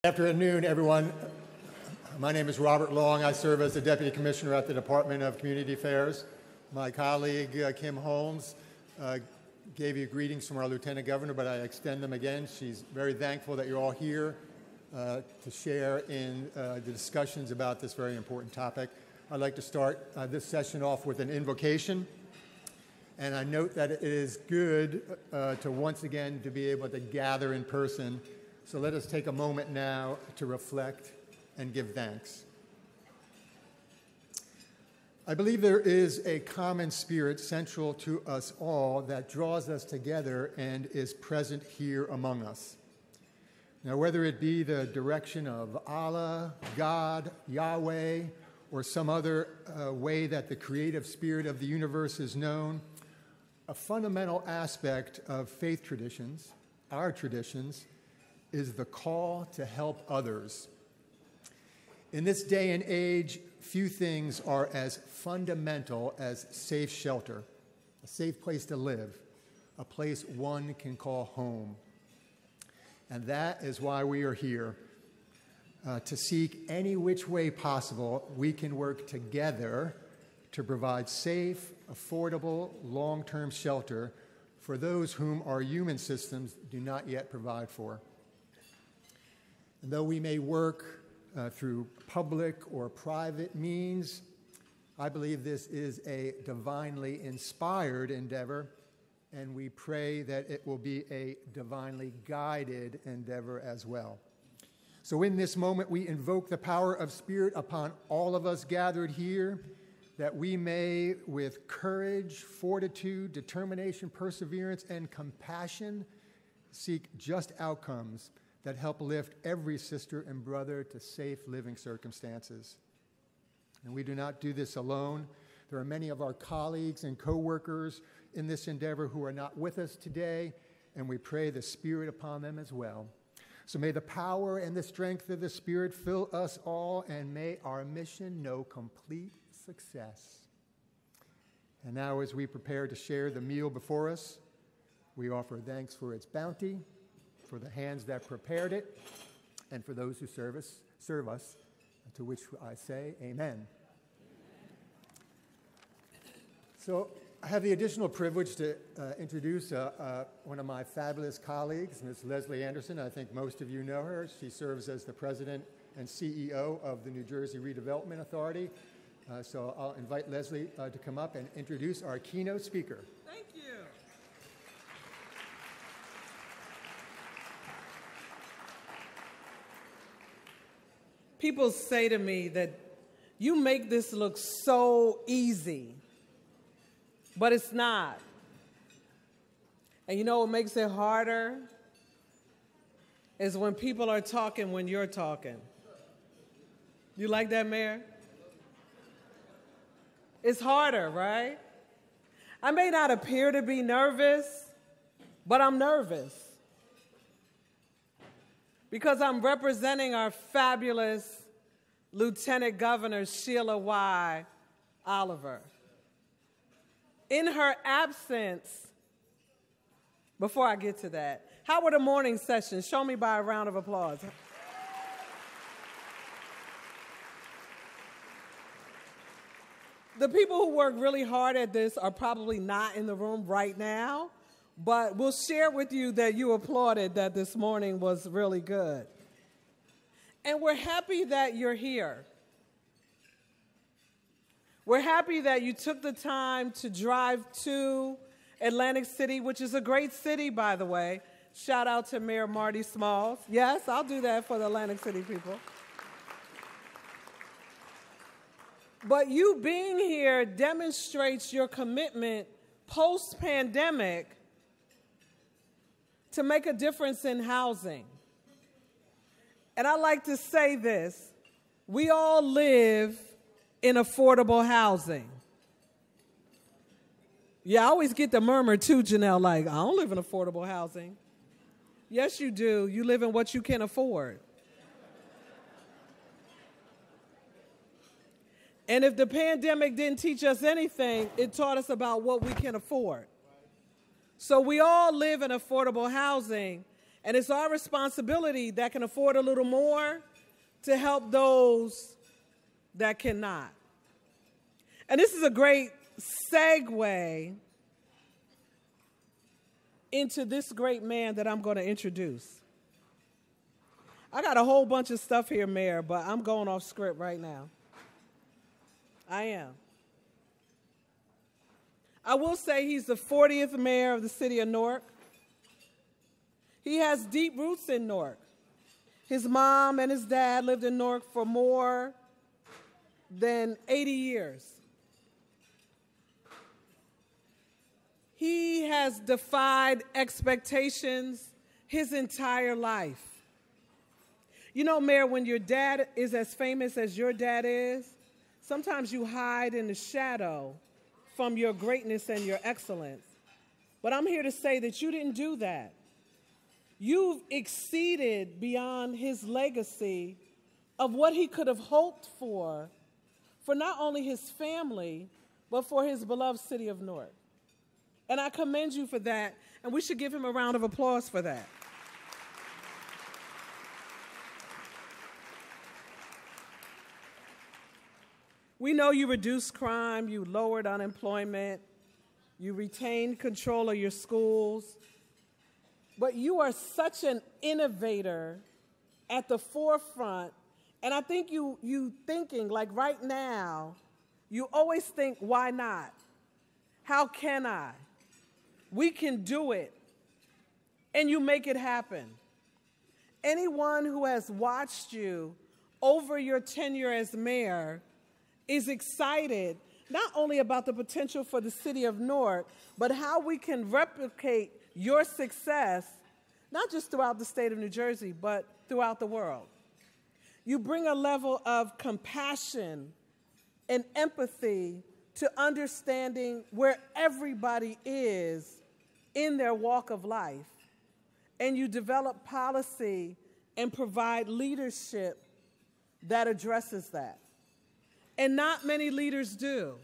Good afternoon, everyone. My name is Robert Long. I serve as the Deputy Commissioner at the Department of Community Affairs. My colleague, Kim Holmes, gave you greetings from our Lieutenant Governor, but I extend them again. She's very thankful that you're all here to share in the discussions about this very important topic. I'd like to start this session off with an invocation. And I note that it is good to once again to be able to gather in person. So let us take a moment now to reflect and give thanks. I believe there is a common spirit central to us all that draws us together and is present here among us. Now, whether it be the direction of Allah, God, Yahweh, or some other way that the creative spirit of the universe is known, a fundamental aspect of faith traditions, our traditions, is the call to help others. In this day and age, few things are as fundamental as safe shelter, a safe place to live, a place one can call home. And that is why we are here, to seek any which way possible we can work together to provide safe, affordable, long-term shelter for those whom our human systems do not yet provide for. And though we may work through public or private means, I believe this is a divinely inspired endeavor, and we pray that it will be a divinely guided endeavor as well. So in this moment, we invoke the power of Spirit upon all of us gathered here, that we may, with courage, fortitude, determination, perseverance, and compassion, seek just outcomes that help lift every sister and brother to safe living circumstances. And we do not do this alone. There are many of our colleagues and co-workers in this endeavor who are not with us today, and we pray the Spirit upon them as well. So may the power and the strength of the Spirit fill us all, and may our mission know complete success. And now, as we prepare to share the meal before us, we offer thanks for its bounty, for the hands that prepared it, and for those who serve us, to which I say amen. So I have the additional privilege to introduce one of my fabulous colleagues, Ms. Leslie Anderson. I think most of you know her. She serves as the president and CEO of the New Jersey Redevelopment Authority. So I'll invite Leslie to come up and introduce our keynote speaker. Thank you. People say to me that you make this look so easy, but it's not. And you know what makes it harder? Is when people are talking when you're talking. You like that, Mayor? It's harder, right? I may not appear to be nervous, but I'm nervous. Because I'm representing our fabulous Lieutenant Governor Sheila Y. Oliver. In her absence, before I get to that, how were the morning sessions? Show me by a round of applause. The people who work really hard at this are probably not in the room right now, but we'll share with you that you applauded that this morning was really good. And we're happy that you're here. We're happy that you took the time to drive to Atlantic City, which is a great city, by the way. Shout out to Mayor Marty Smalls. Yes, I'll do that for the Atlantic City people. But you being here demonstrates your commitment post-pandemic to make a difference in housing. And I like to say this, we all live in affordable housing. Yeah, I always get the murmur too, Janelle, like, I don't live in affordable housing. Yes, you do. You live in what you can afford. And if the pandemic didn't teach us anything, it taught us about what we can afford. So we all live in affordable housing, And it's our responsibility that can afford a little more to help those that cannot. And this is a great segue into this great man that I'm going to introduce. I got a whole bunch of stuff here, Mayor, but I'm going off script right now. I am. I will say he's the 40th mayor of the city of Newark. He has deep roots in Newark. His mom and his dad lived in Newark for more than 80 years. He has defied expectations his entire life. You know, Mayor, when your dad is as famous as your dad is, sometimes you hide in the shadow from your greatness and your excellence. But I'm here to say that you didn't do that. You've exceeded beyond his legacy of what he could have hoped for not only his family, but for his beloved city of Newark. And I commend you for that, and we should give him a round of applause for that. We know you reduced crime, you lowered unemployment, you retained control of your schools, but you are such an innovator at the forefront, and I think you thinking, like right now, you always think, why not? How can I? We can do it, and you make it happen. Anyone who has watched you over your tenure as mayor is excited not only about the potential for the city of Newark, but how we can replicate your success, not just throughout the state of New Jersey, but throughout the world. You bring a level of compassion and empathy to understanding where everybody is in their walk of life, and you develop policy and provide leadership that addresses that. And not many leaders do.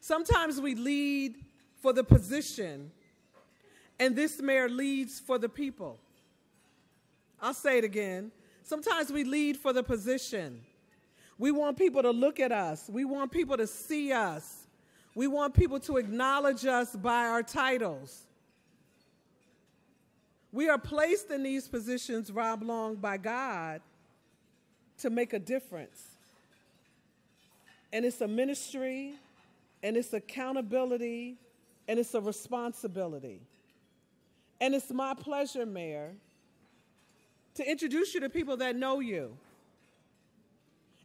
Sometimes we lead for the position, and this mayor leads for the people. I'll say it again. Sometimes we lead for the position. We want people to look at us. We want people to see us. We want people to acknowledge us by our titles. We are placed in these positions, Rob Long, by God to make a difference. And it's a ministry, and it's accountability, and it's a responsibility. And it's my pleasure, Mayor, to introduce you to people that know you.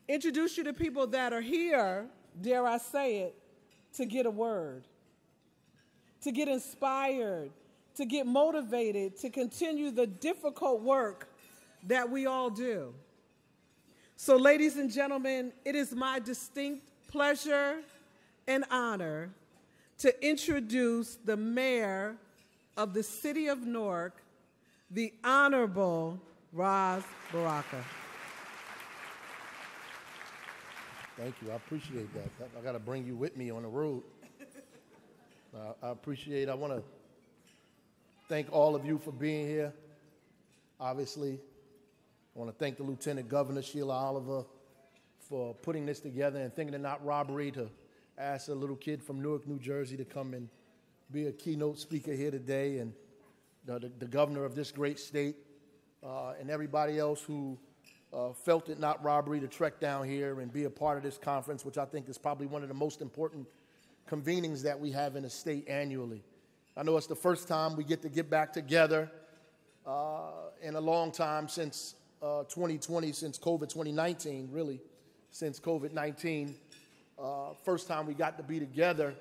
Introduce you to people that are here, dare I say it, to get a word, to get inspired, to get motivated, to continue the difficult work that we all do. So, ladies and gentlemen, it is my distinct pleasure and honor to introduce the mayor of the city of Newark, the Honorable Baraka. Thank you. I appreciate that. I got to bring you with me on the road. I appreciate. I want to thank all of you for being here. Obviously, I want to thank the Lieutenant Governor, Sheila Oliver, for putting this together and thinking it not robbery to ask a little kid from Newark, New Jersey to come and be a keynote speaker here today, and the governor of this great state, and everybody else who felt it not robbery to trek down here and be a part of this conference, which I think is probably one of the most important convenings that we have in the state annually. I know it's the first time we get back together in a long time since 2020, since COVID-2019, really, since COVID-19. First time we got to be together,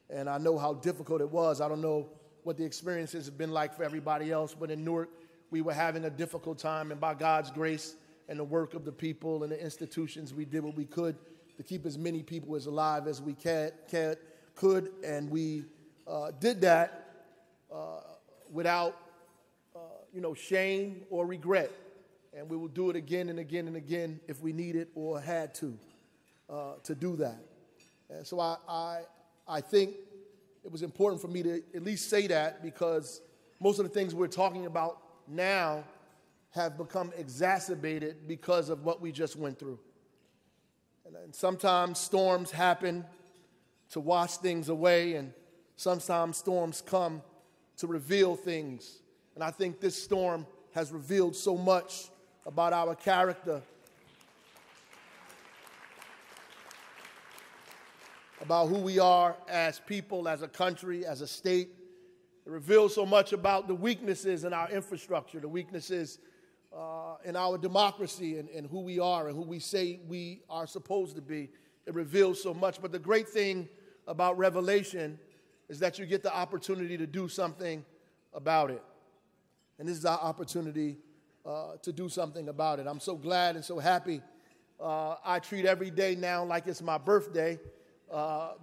and I know how difficult it was. I don't know what the experiences have been like for everybody else, but in Newark, we were having a difficult time, and by God's grace and the work of the people and the institutions, we did what we could to keep as many people as alive as we could, and we did that without shame or regret. And we will do it again and again and again if we needed or had to do that. And so I think it was important for me to at least say that, because most of the things we're talking about now have become exacerbated because of what we just went through. And sometimes storms happen to wash things away, and sometimes storms come to reveal things. And I think this storm has revealed so much about our character, about who we are as people, as a country, as a state. It reveals so much about the weaknesses in our infrastructure, the weaknesses in our democracy and who we are and who we say we are supposed to be. It reveals so much. But the great thing about Revelation is that you get the opportunity to do something about it. And this is our opportunity to do something about it. I'm so glad and so happy. I treat every day now like it's my birthday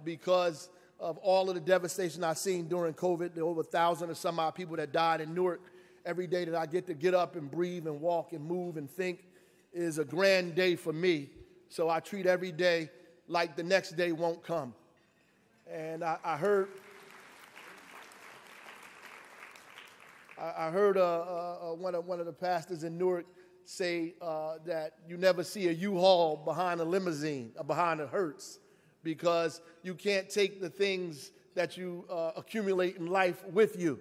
because of all of the devastation I've seen during COVID. There were over 1,000 or some odd people that died in Newark. Every day that I get to get up and breathe and walk and move and think is a grand day for me. So I treat every day like the next day won't come. And I heard one of the pastors in Newark say that you never see a U-Haul behind a limousine or behind a Hertz, because you can't take the things that you accumulate in life with you.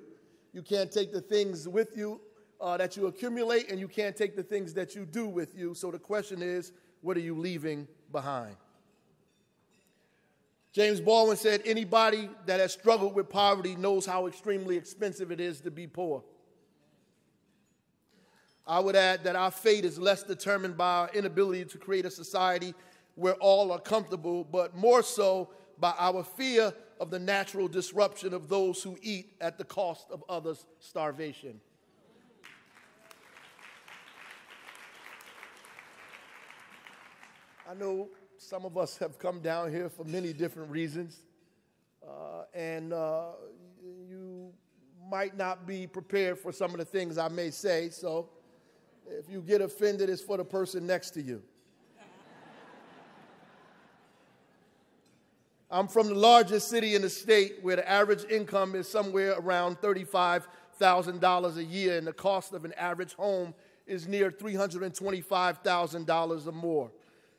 You can't take the things with you that you accumulate, and you can't take the things that you do with you. So the question is, what are you leaving behind? James Baldwin said, anybody that has struggled with poverty knows how extremely expensive it is to be poor. I would add that our fate is less determined by our inability to create a society where all are comfortable, but more so by our fear of the natural disruption of those who eat at the cost of others' starvation. I know some of us have come down here for many different reasons, and you might not be prepared for some of the things I may say, so if you get offended, it's for the person next to you. I'm from the largest city in the state where the average income is somewhere around $35,000 a year, and the cost of an average home is near $325,000 or more.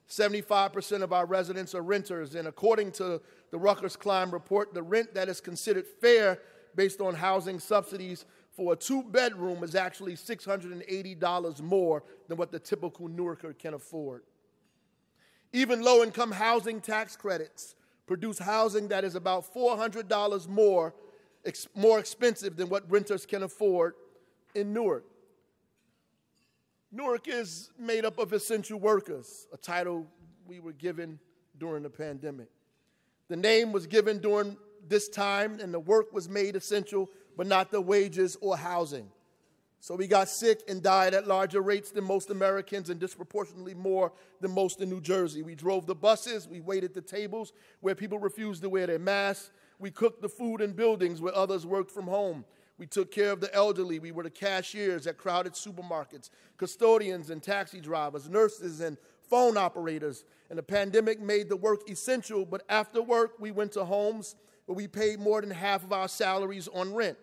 75% of our residents are renters, and according to the Rutgers-Klein report, the rent that is considered fair based on housing subsidies for a two-bedroom is actually $680 more than what the typical Newarker can afford. Even low-income housing tax credits produce housing that is about $400 more expensive than what renters can afford in Newark. Newark is made up of essential workers, a title we were given during the pandemic. The name was given during this time, and the work was made essential, but not the wages or housing. So we got sick and died at larger rates than most Americans and disproportionately more than most in New Jersey. We drove the buses, we waited the tables where people refused to wear their masks. We cooked the food in buildings where others worked from home. We took care of the elderly. We were the cashiers at crowded supermarkets, custodians and taxi drivers, nurses and phone operators. And the pandemic made the work essential, but after work, we went to homes where we paid more than half of our salaries on rent.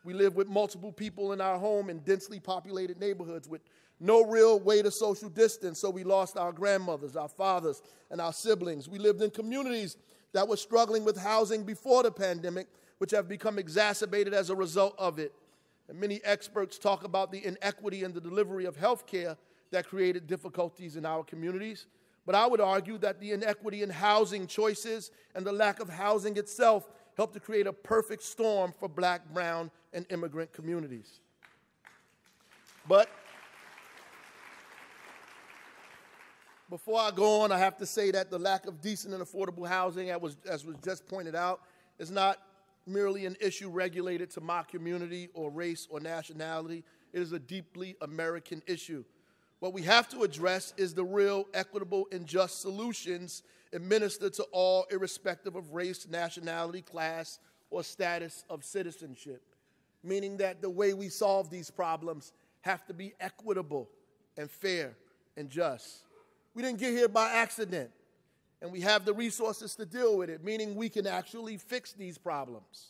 We lived with multiple people in our home in densely populated neighborhoods with no real way to social distance, so we lost our grandmothers, our fathers, and our siblings. We lived in communities that were struggling with housing before the pandemic, which have become exacerbated as a result of it. And many experts talk about the inequity in the delivery of health care that created difficulties in our communities. But I would argue that the inequity in housing choices and the lack of housing itself helped to create a perfect storm for Black, brown, and immigrant communities. But before I go on, I have to say that the lack of decent and affordable housing, as was just pointed out, is not merely an issue regulated to my community or race or nationality. It is a deeply American issue. What we have to address is the real, equitable, and just solutions administered to all, irrespective of race, nationality, class, or status of citizenship, meaning that the way we solve these problems have to be equitable and fair and just. We didn't get here by accident, and we have the resources to deal with it, meaning we can actually fix these problems.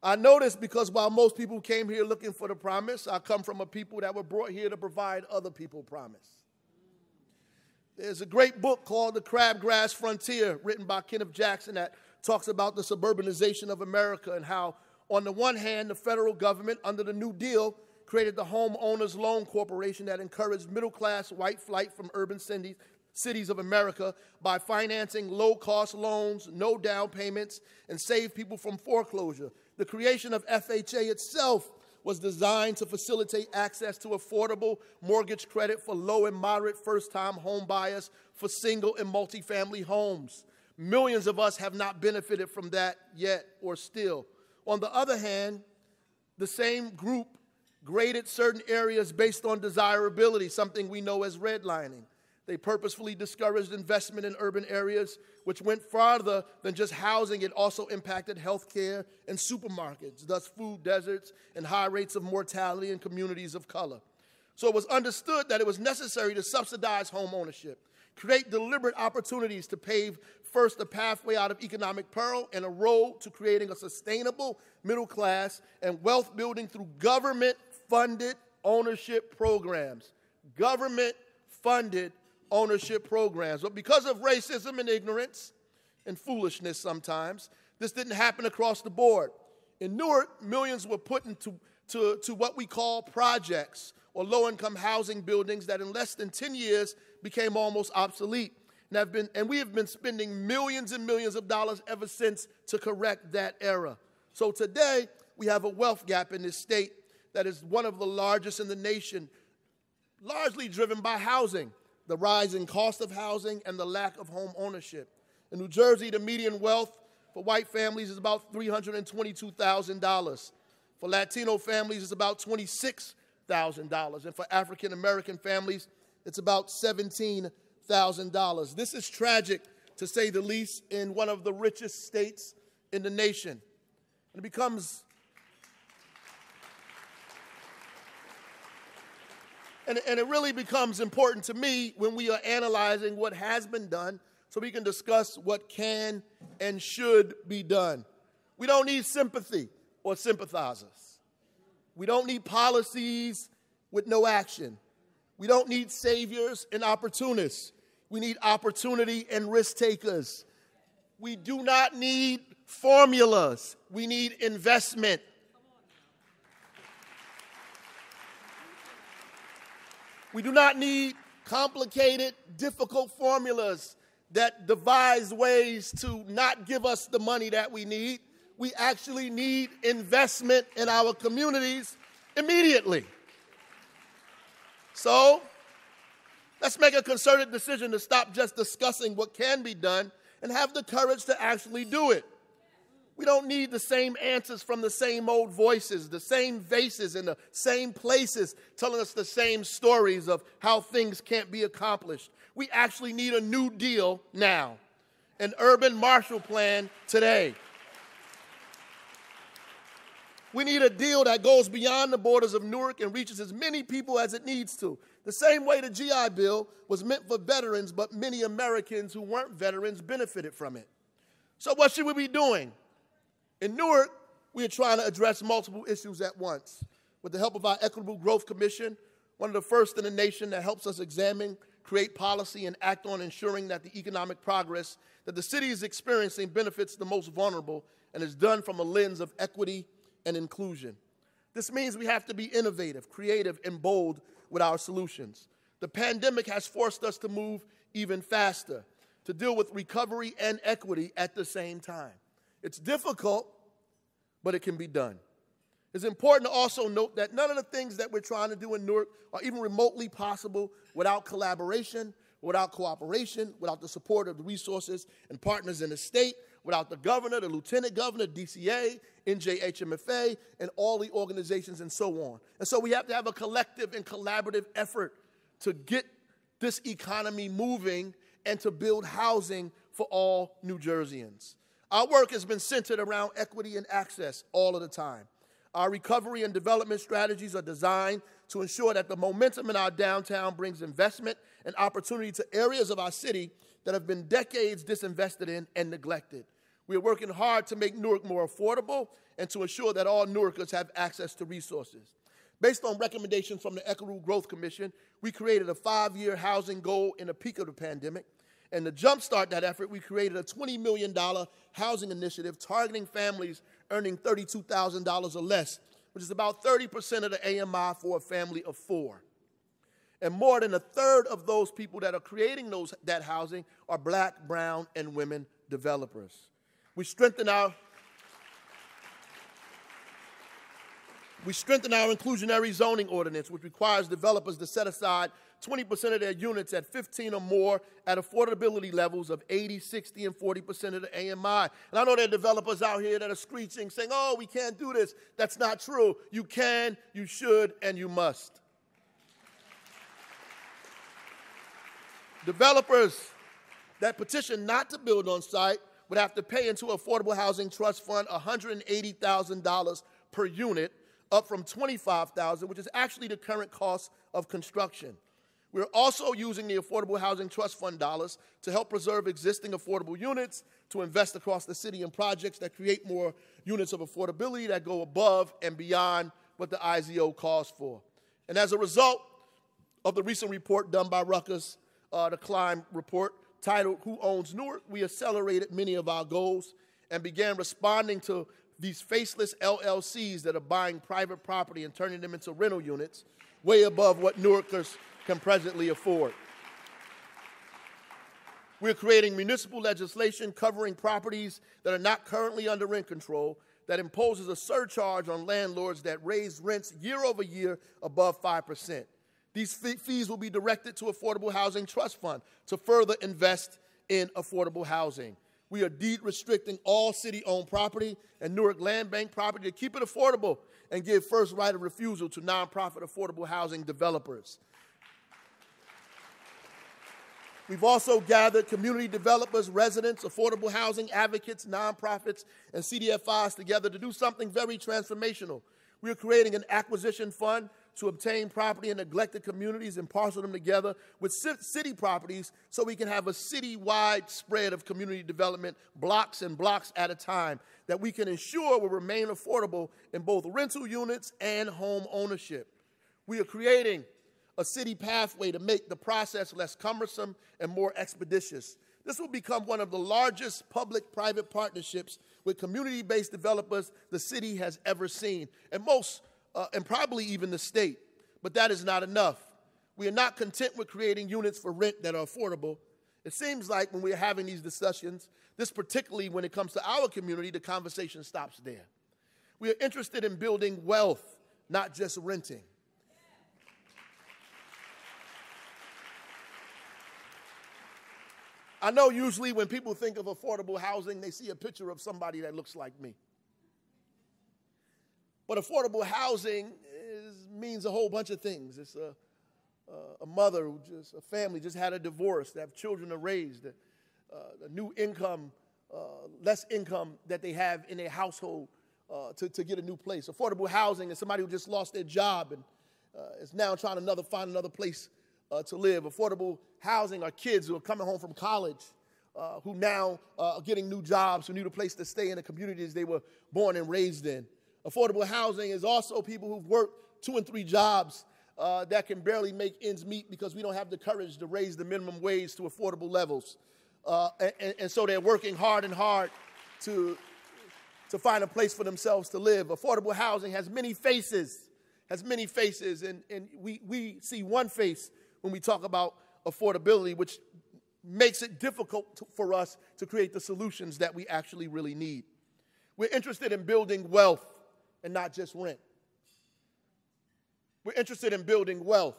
I know this because while most people came here looking for the promise, I come from a people that were brought here to provide other people promise. There's a great book called The Crabgrass Frontier, written by Kenneth Jackson, that talks about the suburbanization of America and how, on the one hand, the federal government, under the New Deal, created the Homeowners Loan Corporation that encouraged middle-class white flight from urban cities of America by financing low-cost loans, no down payments, and save people from foreclosure. The creation of FHA itself was designed to facilitate access to affordable mortgage credit for low and moderate first-time home buyers for single and multifamily homes. Millions of us have not benefited from that yet or still. On the other hand, the same group graded certain areas based on desirability, something we know as redlining. They purposefully discouraged investment in urban areas, which went farther than just housing. It also impacted health care and supermarkets, thus food deserts and high rates of mortality in communities of color. So it was understood that it was necessary to subsidize home ownership, create deliberate opportunities to pave first a pathway out of economic peril and a road to creating a sustainable middle class and wealth building through government-funded ownership programs. Government-funded ownership programs. But because of racism and ignorance and foolishness sometimes, this didn't happen across the board. In Newark, millions were put into what we call projects, or low-income housing buildings that in less than 10 years became almost obsolete. And we have been spending millions and millions of dollars ever since to correct that error. So today, we have a wealth gap in this state that is one of the largest in the nation, largely driven by housing, the rising cost of housing, and the lack of home ownership. In New Jersey, the median wealth for white families is about $322,000. For Latino families, it's about $26,000. And for African American families, it's about $17,000. This is tragic, to say the least, in one of the richest states in the nation. And it really becomes important to me when we are analyzing what has been done so we can discuss what can and should be done. We don't need sympathy or sympathizers. We don't need policies with no action. We don't need saviors and opportunists. We need opportunity and risk takers. We do not need formulas. We need investment. We do not need complicated, difficult formulas that devise ways to not give us the money that we need. We actually need investment in our communities immediately. So, let's make a concerted decision to stop just discussing what can be done and have the courage to actually do it. We don't need the same answers from the same old voices, the same faces in the same places telling us the same stories of how things can't be accomplished. We actually need a new deal now, an urban Marshall Plan today. We need a deal that goes beyond the borders of Newark and reaches as many people as it needs to. The same way the GI Bill was meant for veterans, but many Americans who weren't veterans benefited from it. So what should we be doing? In Newark, we are trying to address multiple issues at once. With the help of our Equitable Growth Commission, one of the first in the nation that helps us examine, create policy, and act on ensuring that the economic progress that the city is experiencing benefits the most vulnerable and is done from a lens of equity and inclusion. This means we have to be innovative, creative, and bold with our solutions. The pandemic has forced us to move even faster, to deal with recovery and equity at the same time. It's difficult, but it can be done. It's important to also note that none of the things that we're trying to do in Newark are even remotely possible without collaboration, without cooperation, without the support of the resources and partners in the state, without the governor, the lieutenant governor, DCA, NJHMFA, and all the organizations and so on. And so we have to have a collective and collaborative effort to get this economy moving and to build housing for all New Jerseyans. Our work has been centered around equity and access all of the time. Our recovery and development strategies are designed to ensure that the momentum in our downtown brings investment and opportunity to areas of our city that have been decades disinvested in and neglected. We are working hard to make Newark more affordable and to ensure that all Newarkers have access to resources. Based on recommendations from the Equitable Growth Commission, we created a 5-year housing goal in the peak of the pandemic. And to jumpstart that effort, we created a $20 million housing initiative targeting families earning $32,000 or less, which is about 30% of the AMI for a family of 4. And more than a third of those people that are creating that housing are black, brown, and women developers. We strengthen our inclusionary zoning ordinance, which requires developers to set aside 20% of their units at 15 or more at affordability levels of 80, 60, and 40% of the AMI. And I know there are developers out here that are screeching, saying, oh, we can't do this. That's not true. You can, you should, and you must. Developers that petition not to build on site would have to pay into Affordable Housing Trust Fund $180,000 per unit, up from $25,000, which is actually the current cost of construction. We're also using the Affordable Housing Trust Fund dollars to help preserve existing affordable units, to invest across the city in projects that create more units of affordability that go above and beyond what the IZO calls for. And as a result of the recent report done by Rutgers, the Climb report titled Who Owns Newark, we accelerated many of our goals and began responding to these faceless LLCs that are buying private property and turning them into rental units way above what Newarkers can presently afford. We're creating municipal legislation covering properties that are not currently under rent control that imposes a surcharge on landlords that raise rents year over year above 5%. These fees will be directed to Affordable Housing Trust Fund to further invest in affordable housing. We are deed restricting all city-owned property and Newark Land Bank property to keep it affordable and give first right of refusal to nonprofit affordable housing developers. We've also gathered community developers, residents, affordable housing advocates, nonprofits, and CDFIs together to do something very transformational. We are creating an acquisition fund to obtain property in neglected communities and parcel them together with city properties so we can have a city-wide spread of community development, blocks and blocks at a time, that we can ensure will remain affordable in both rental units and home ownership. We are creating a city pathway to make the process less cumbersome and more expeditious. This will become one of the largest public-private partnerships with community-based developers the city has ever seen, and probably even the state. But that is not enough. We are not content with creating units for rent that are affordable. It seems like when we're having these discussions, this particularly when it comes to our community, the conversation stops there. We are interested in building wealth, not just renting. I know usually when people think of affordable housing, they see a picture of somebody that looks like me. But affordable housing means a whole bunch of things. It's a mother, a family just had a divorce, they have children to raise, a new income, less income that they have in their household to get a new place. Affordable housing is somebody who just lost their job and is now trying to find another place to live. Affordable housing are kids who are coming home from college, who now are getting new jobs, who need a place to stay in the communities they were born and raised in. Affordable housing is also people who've worked 2 and 3 jobs that can barely make ends meet because we don't have the courage to raise the minimum wage to affordable levels. And so they're working hard and hard to find a place for themselves to live. Affordable housing has many faces, and we see one face when we talk about affordability, which makes it difficult for us to create the solutions that we actually really need. We're interested in building wealth and not just rent. We're interested in building wealth,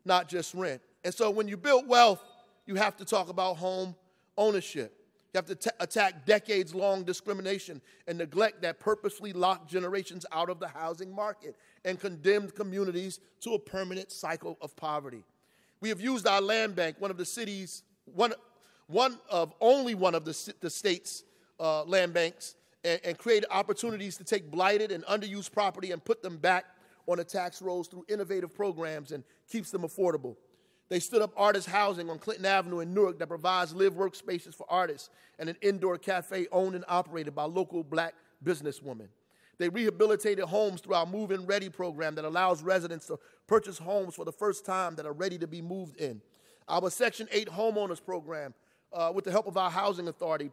not just rent. And so when you build wealth, you have to talk about home ownership. You have to attack decades-long discrimination and neglect that purposefully locked generations out of the housing market and condemned communities to a permanent cycle of poverty. We have used our land bank, one of the state's land banks, and created opportunities to take blighted and underused property and put them back on the tax rolls through innovative programs and keeps them affordable. They stood up artist housing on Clinton Avenue in Newark that provides live workspaces for artists and an indoor cafe owned and operated by local black businesswomen. They rehabilitated homes through our Move-In Ready program that allows residents to purchase homes for the first time that are ready to be moved in. Our Section 8 homeowners program, with the help of our housing authority,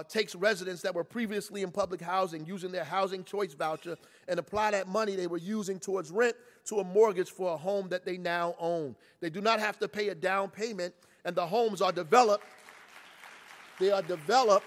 takes residents that were previously in public housing using their housing choice voucher and apply that money they were using towards rent to a mortgage for a home that they now own. They do not have to pay a down payment, and the homes are developed. They are developed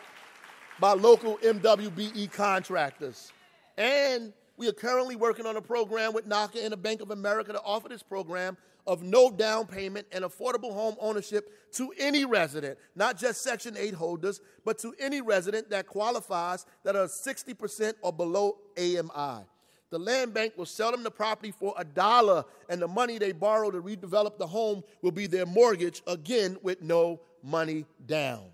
by local MWBE contractors. And we are currently working on a program with NACA and the Bank of America to offer this program of no down payment and affordable home ownership to any resident, not just Section 8 holders, but to any resident that qualifies that are 60% or below AMI. The land bank will sell them the property for $1, and the money they borrow to redevelop the home will be their mortgage, again, with no money down.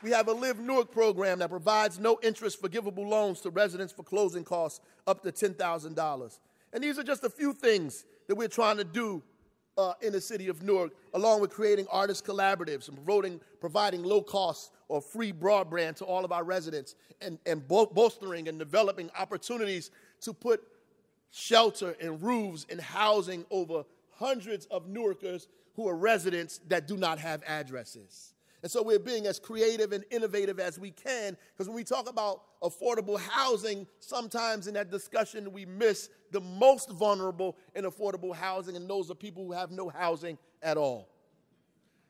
We have a Live Newark program that provides no interest forgivable loans to residents for closing costs up to $10,000. And these are just a few things that we're trying to do in the city of Newark, along with creating artist collaboratives and providing low-cost or free broadband to all of our residents and bolstering and developing opportunities to put shelter and roofs and housing over hundreds of Newarkers who are residents that do not have addresses. And so we're being as creative and innovative as we can, because when we talk about affordable housing, sometimes in that discussion we miss the most vulnerable in affordable housing, and those are people who have no housing at all.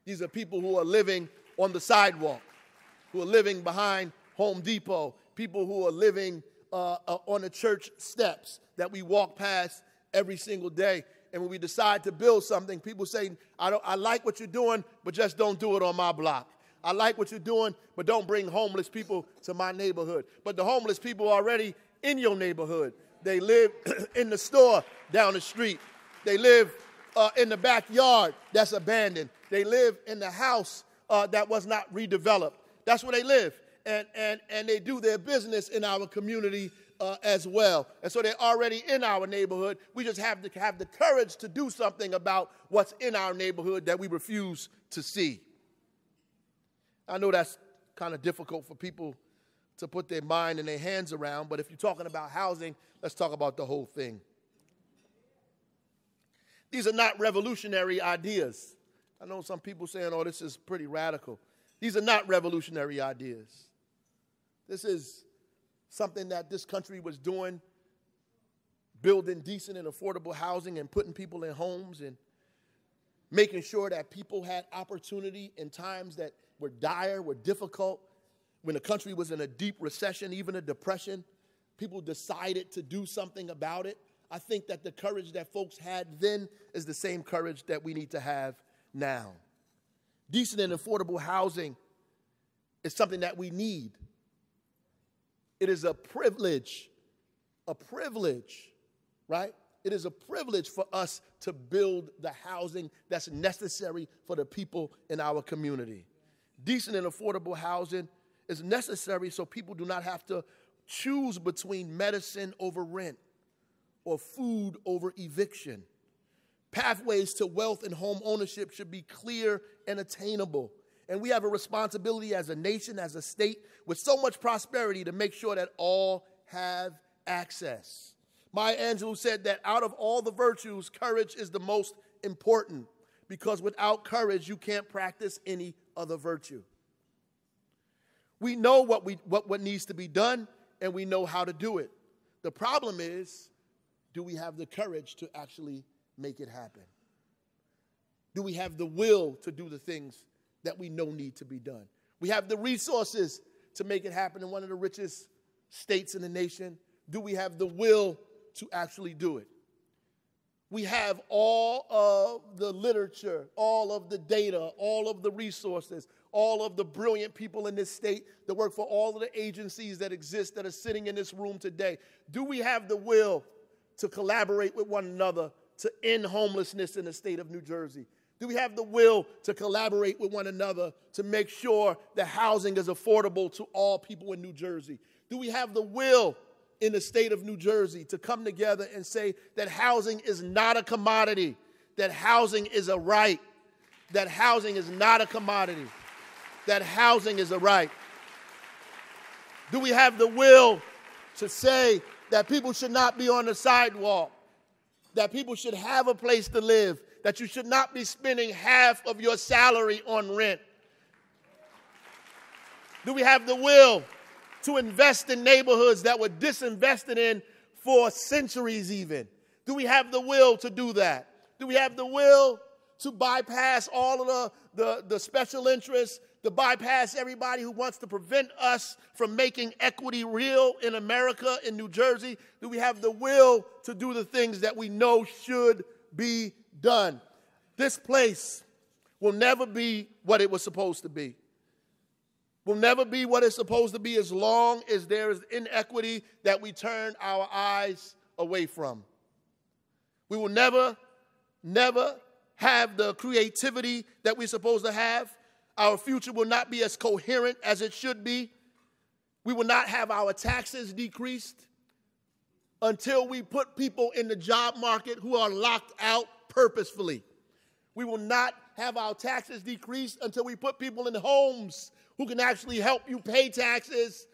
These are people who are living on the sidewalk, who are living behind Home Depot, people who are living on the church steps that we walk past every single day. And when we decide to build something, people say, I like what you're doing, but just don't do it on my block. I like what you're doing, but don't bring homeless people to my neighborhood. But the homeless people are already in your neighborhood. They live in the store down the street. They live in the backyard that's abandoned. They live in the house that was not redeveloped. That's where they live. And they do their business in our community as well. And so they're already in our neighborhood. We just have to have the courage to do something about what's in our neighborhood that we refuse to see. I know that's kind of difficult for people to put their mind and their hands around, but if you're talking about housing, let's talk about the whole thing. These are not revolutionary ideas. I know some people saying, oh, this is pretty radical. These are not revolutionary ideas. This is something that this country was doing, building decent and affordable housing and putting people in homes and making sure that people had opportunity in times that were dire, were difficult. When the country was in a deep recession, even a depression, people decided to do something about it. I think that the courage that folks had then is the same courage that we need to have now. Decent and affordable housing is something that we need. It is a privilege, right? It is a privilege for us to build the housing that's necessary for the people in our community. Decent and affordable housing is necessary so people do not have to choose between medicine over rent or food over eviction. Pathways to wealth and home ownership should be clear and attainable. And we have a responsibility as a nation, as a state, with so much prosperity to make sure that all have access. Maya Angelou said that out of all the virtues, courage is the most important, because without courage, you can't practice any other virtue. We know what needs to be done, and we know how to do it. The problem is, do we have the courage to actually make it happen? Do we have the will to do the things that we know need to be done? We have the resources to make it happen in one of the richest states in the nation. Do we have the will to actually do it? We have all of the literature, all of the data, all of the resources, all of the brilliant people in this state that work for all of the agencies that exist that are sitting in this room today. Do we have the will to collaborate with one another to end homelessness in the state of New Jersey? Do we have the will to collaborate with one another to make sure that housing is affordable to all people in New Jersey? Do we have the will in the state of New Jersey to come together and say that housing is not a commodity, that housing is a right, that housing is not a commodity, that housing is a right? Do we have the will to say that people should not be on the sidewalk, that people should have a place to live, that you should not be spending half of your salary on rent? Do we have the will to invest in neighborhoods that were disinvested in for centuries even? Do we have the will to do that? Do we have the will to bypass all of the special interests, to bypass everybody who wants to prevent us from making equity real in America, in New Jersey? Do we have the will to do the things that we know should be done? This place will never be what it was supposed to be. Will never be what it's supposed to be as long as there is inequity that we turn our eyes away from. We will never have the creativity that we're supposed to have. Our future will not be as coherent as it should be. We will not have our taxes decreased until we put people in the job market who are locked out purposefully. We will not have our taxes decreased until we put people in homes who can actually help you pay taxes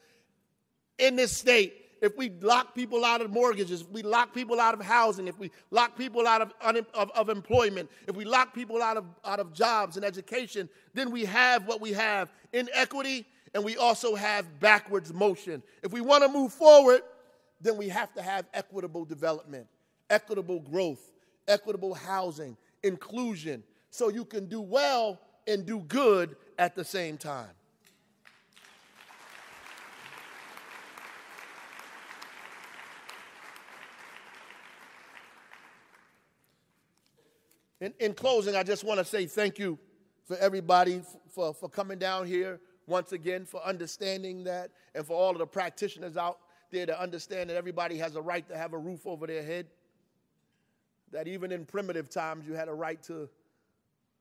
in this state. If we lock people out of mortgages, if we lock people out of housing, if we lock people out of employment, if we lock people out of jobs and education, then we have what we have: inequity, and we also have backwards motion. If we want to move forward, then we have to have equitable development, equitable growth, equitable housing, inclusion, so you can do well and do good at the same time. In closing, I just want to say thank you for everybody for coming down here once again, for understanding that, and for all of the practitioners out there to understand that everybody has a right to have a roof over their head, that even in primitive times you had a right to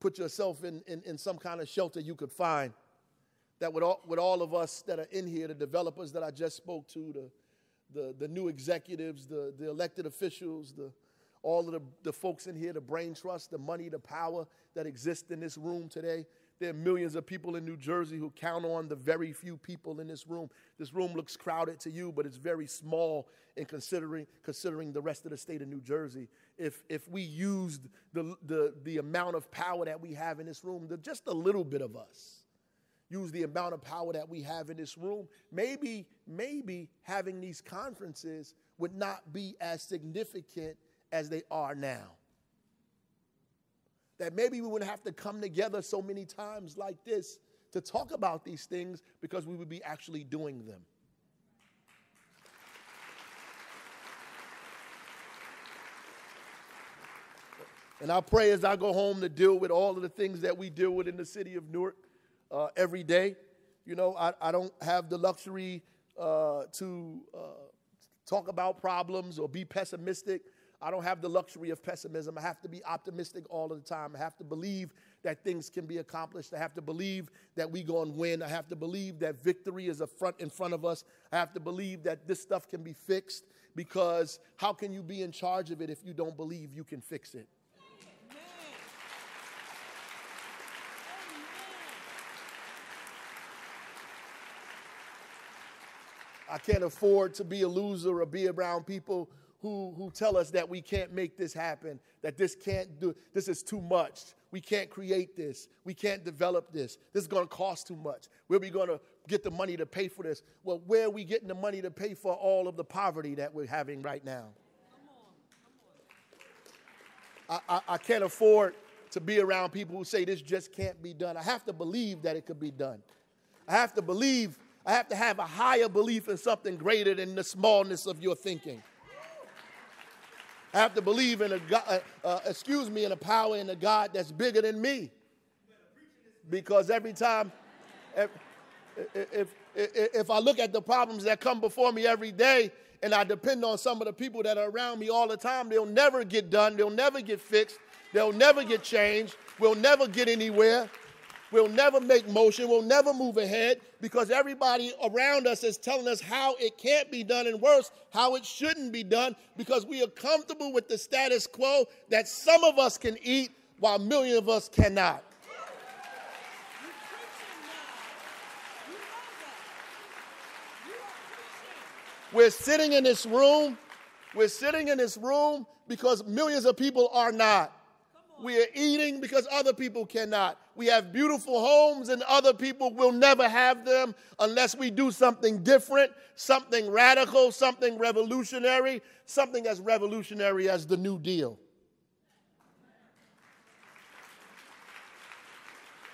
put yourself in some kind of shelter you could find, that with all of us that are in here, the developers that I just spoke to, the new executives, the elected officials, all of the folks in here, the brain trust, the money, the power that exists in this room today. There are millions of people in New Jersey who count on the very few people in this room. This room looks crowded to you, but it's very small in considering the rest of the state of New Jersey. If we used the amount of power that we have in this room, just a little bit of us use the amount of power that we have in this room, maybe having these conferences would not be as significant as they are now. That maybe we wouldn't have to come together so many times like this to talk about these things, because we would be actually doing them. And I pray as I go home to deal with all of the things that we deal with in the city of Newark every day. You know, I don't have the luxury to talk about problems or be pessimistic. I don't have the luxury of pessimism. I have to be optimistic all of the time. I have to believe that things can be accomplished. I have to believe that we're going to win. I have to believe that victory is in front of us. I have to believe that this stuff can be fixed, because how can you be in charge of it if you don't believe you can fix it? I can't afford to be a loser or be around people who tell us that we can't make this happen, that this is too much. We can't create this. We can't develop this. This is going to cost too much. Where are we going to get the money to pay for this? Well, where are we getting the money to pay for all of the poverty that we're having right now? I can't afford to be around people who say this just can't be done. I have to believe that it could be done. I have to have a higher belief in something greater than the smallness of your thinking. I have to believe in in a power in a God that's bigger than me. Because every time, if I look at the problems that come before me every day, and I depend on some of the people that are around me all the time, they'll never get done. They'll never get fixed. They'll never get changed. We'll never get anywhere. We'll never make motion. We'll never move ahead because everybody around us is telling us how it can't be done and worse, how it shouldn't be done because we are comfortable with the status quo that some of us can eat while millions of us cannot. We're sitting in this room. We're sitting in this room because millions of people are not. We are eating because other people cannot. We have beautiful homes and other people will never have them unless we do something different, something radical, something revolutionary, something as revolutionary as the New Deal.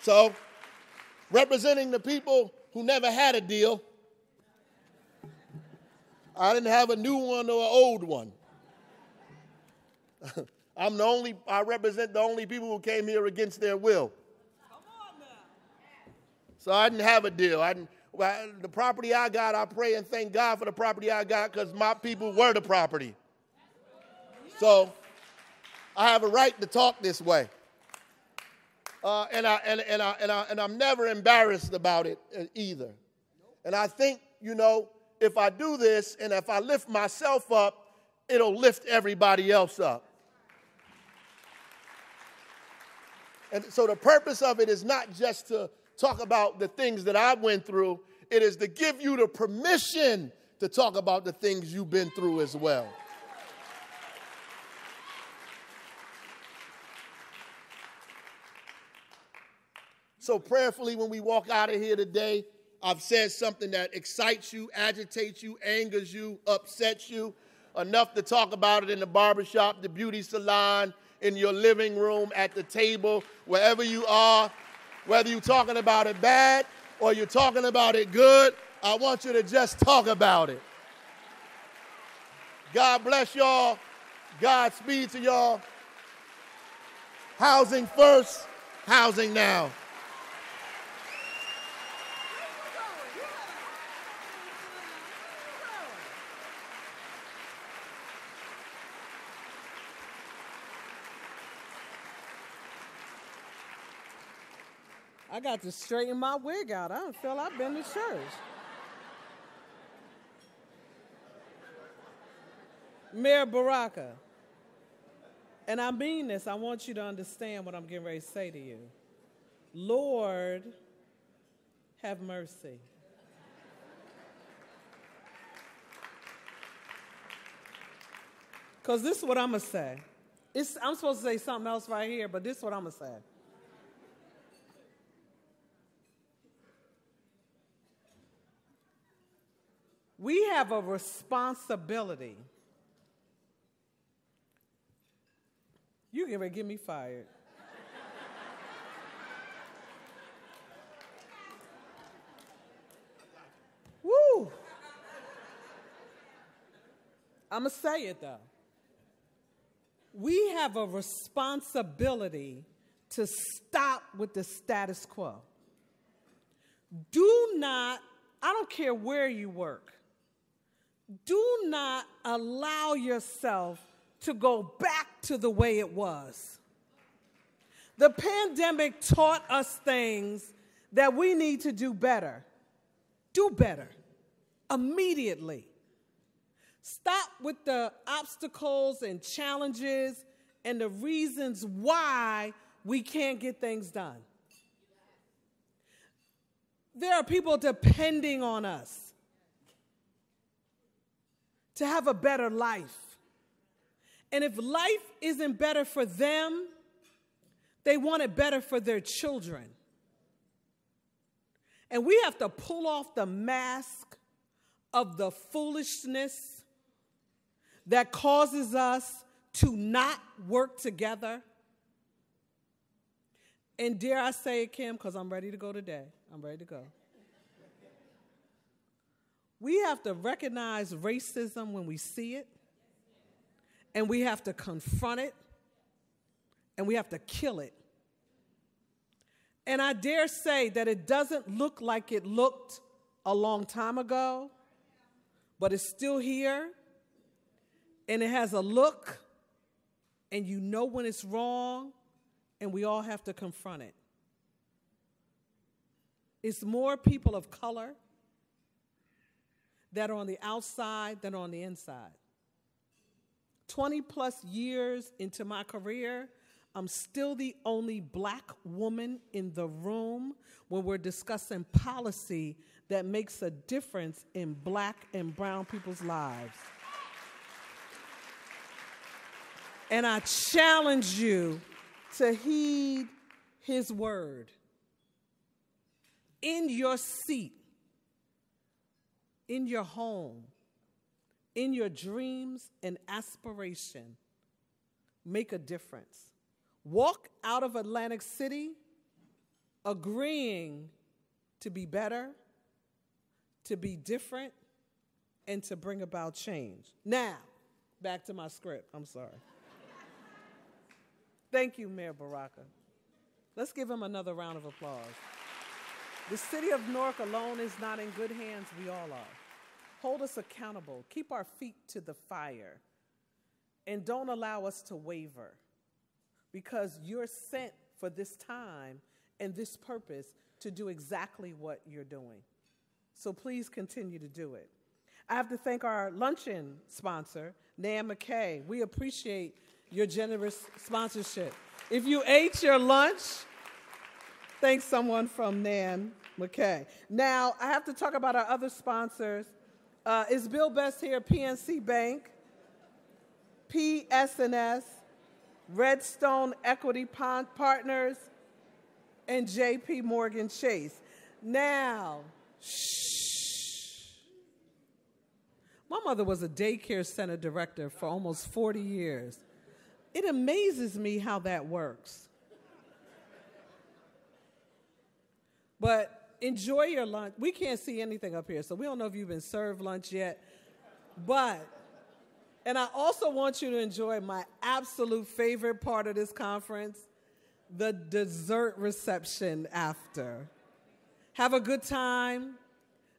So, representing the people who never had a deal, I didn't have a new one or an old one. I represent the only people who came here against their will. Come on now. So I didn't have a deal. The property I got, I pray and thank God for the property I got because my people were the property. So I have a right to talk this way. And I'm never embarrassed about it either. And I think, if I do this and if I lift myself up, it'll lift everybody else up. And so the purpose of it is not just to talk about the things that I went through. It is to give you the permission to talk about the things you've been through as well. So prayerfully, when we walk out of here today, I've said something that excites you, agitates you, angers you, upsets you, enough to talk about it in the barbershop, the beauty salon, in your living room, at the table, wherever you are, whether you're talking about it bad or you're talking about it good, I want you to just talk about it. God bless y'all. Godspeed to y'all. Housing first, housing now. I got to straighten my wig out. I don't feel I've been to church. Mayor Baraka, and I mean this, I want you to understand what I'm getting ready to say to you. Lord, have mercy. Because this is what I'm going to say. I'm supposed to say something else right here, but this is what I'm going to say. We have a responsibility. You get ready to get me fired. Woo! I'm going to say it, though. We have a responsibility to stop with the status quo. Do not, I don't care where you work, do not allow yourself to go back to the way it was. The pandemic taught us things that we need to do better. Do better immediately. Stop with the obstacles and challenges and the reasons why we can't get things done. There are people depending on us to have a better life. And if life isn't better for them, they want it better for their children. And we have to pull off the mask of the foolishness that causes us to not work together. And dare I say it, Kim, because I'm ready to go today. I'm ready to go. We have to recognize racism when we see it, and we have to confront it, and we have to kill it. And I dare say that it doesn't look like it looked a long time ago, but it's still here, and it has a look, and you know when it's wrong, and we all have to confront it. It's more people of color that are on the outside than on the inside. 20 plus years into my career, I'm still the only black woman in the room when we're discussing policy that makes a difference in black and brown people's lives. And I challenge you to heed his word. In your seat, in your home, in your dreams and aspiration, make a difference. Walk out of Atlantic City agreeing to be better, to be different, and to bring about change. Now, back to my script. I'm sorry. Thank you, Mayor Baraka. Let's give him another round of applause. The city of Newark alone is not in good hands. We all are. Hold us accountable. Keep our feet to the fire. And don't allow us to waver, because you're sent for this time and this purpose to do exactly what you're doing. So please continue to do it. I have to thank our luncheon sponsor, Nan McKay. We appreciate your generous sponsorship. If you ate your lunch, thank someone from Nan McKay. Now, I have to talk about our other sponsors. Is Bill Best here? PNC Bank, PS&S, Redstone Equity Partners, and JP Morgan Chase. Now, shh. My mother was a daycare center director for almost 40 years. It amazes me how that works. But enjoy your lunch. We can't see anything up here, so we don't know if you've been served lunch yet. And I also want you to enjoy my absolute favorite part of this conference, the dessert reception after. Have a good time,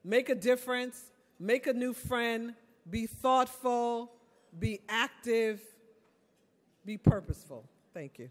make a difference, make a new friend, be thoughtful, be active, be purposeful. Thank you.